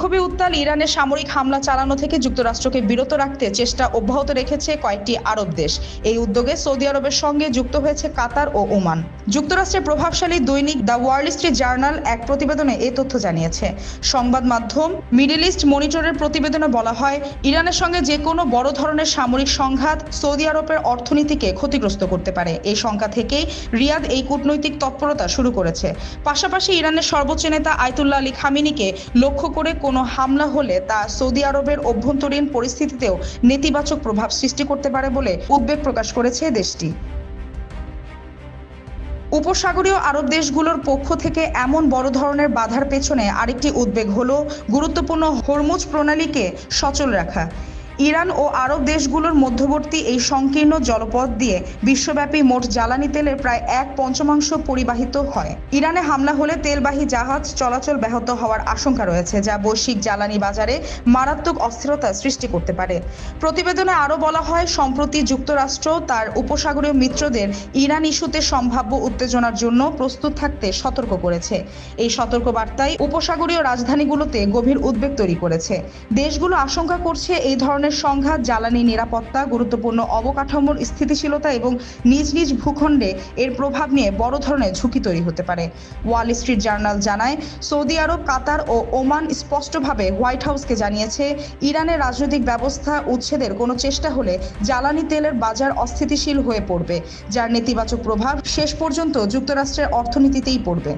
বিক্ষোভে উত্তাল ইরানের সামরিক হামলা চালানো থেকে যুক্তরাষ্ট্রকে বিরত রাখতে চেষ্টা অব্যাহত রেখেছে কয়েকটি আরব দেশ। এই উদ্যোগে সৌদি আরবের সঙ্গে যুক্ত হয়েছে কাতার ও ওমান। যুক্তরাষ্ট্রের প্রভাবশালী দৈনিক দ্য ওয়াল স্ট্রিট জার্নাল এক প্রতিবেদনে এই তথ্য জানিয়েছে। সংবাদ মাধ্যম মিডল ইস্ট মনিটরের প্রতিবেদনে বলা হয়, ইরানের সঙ্গে যে কোনো বড় ধরনের সামরিক সংঘাত সৌদি আরবের অর্থনীতিকে ক্ষতিগ্রস্ত করতে পারে। এই শঙ্কা থেকেই রিয়াদ এই কূটনৈতিক তৎপরতা শুরু করেছে। পাশাপাশি ইরানের সর্বোচ্চ নেতা আয়াতুল্লাহ আলী খামেনিকে লক্ষ্য করে কোনো হামলা হলে তা সৌদি আরবের অভ্যন্তরীণ পরিস্থিতিতেও নেতিবাচক প্রভাব সৃষ্টি করতে পারে বলে উদ্বেগ প্রকাশ করেছে দেশটি। উপসাগরীয় আরব দেশগুলোর পক্ষ থেকে এমন বড় ধরনের বাধার পেছনে আরেকটি উদ্বেগ হলো গুরুত্বপূর্ণ হরমুজ প্রণালীকে সচল রাখা। ইরান ও আরব দেশগুলোর মধ্যবর্তী এই সংকীর্ণ জলপথ দিয়ে বিশ্বব্যাপী মোট জ্বালানি তেলের প্রায় 1/5 পরিবাহিত হয়। ইরানে হামলা হলে তেলবাহী জাহাজ চলাচল ব্যাহত হওয়ার আশঙ্কা রয়েছে, যা বৈশ্বিক জ্বালানি বাজারে মারাত্মক অস্থিরতা সৃষ্টি করতে পারে। প্রতিবেদনে আরও বলা হয়, সম্প্রতি যুক্তরাষ্ট্র তার উপসাগরীয় মিত্রদের ইরান ইস্যুতে সম্ভাব্য উত্তেজনার জন্য প্রস্তুত থাকতে সতর্ক করেছে। এই সতর্কবার্তায় উপসাগরীয় রাজধানীগুলোতে গভীর উদ্বেগ তৈরি করেছে। দেশগুলো আশঙ্কা করছে এই ধরনের সংঘাত জ্বালানি নিরাপত্তা, গুরুত্বপূর্ণ অবকাঠামোর স্থিতিশীলতা এবং নিজ নিজ ভূখণ্ডে এর প্রভাব নিয়ে বড় ধরনের ঝুঁকি তৈরি হতে পারে। ওয়াল স্ট্রিট জার্নাল জানায়, সৌদি আরব, কাতার ও ওমান স্পষ্টভাবে হোয়াইট হাউসকে জানিয়েছে, ইরানের রাজনৈতিক ব্যবস্থা উচ্ছেদের কোনো চেষ্টা হলে জ্বালানি তেলের বাজার অস্থিতিশীল হয়ে পড়বে, যার নেতিবাচক প্রভাব শেষ পর্যন্ত যুক্তরাষ্ট্রের অর্থনীতিতেই পড়বে।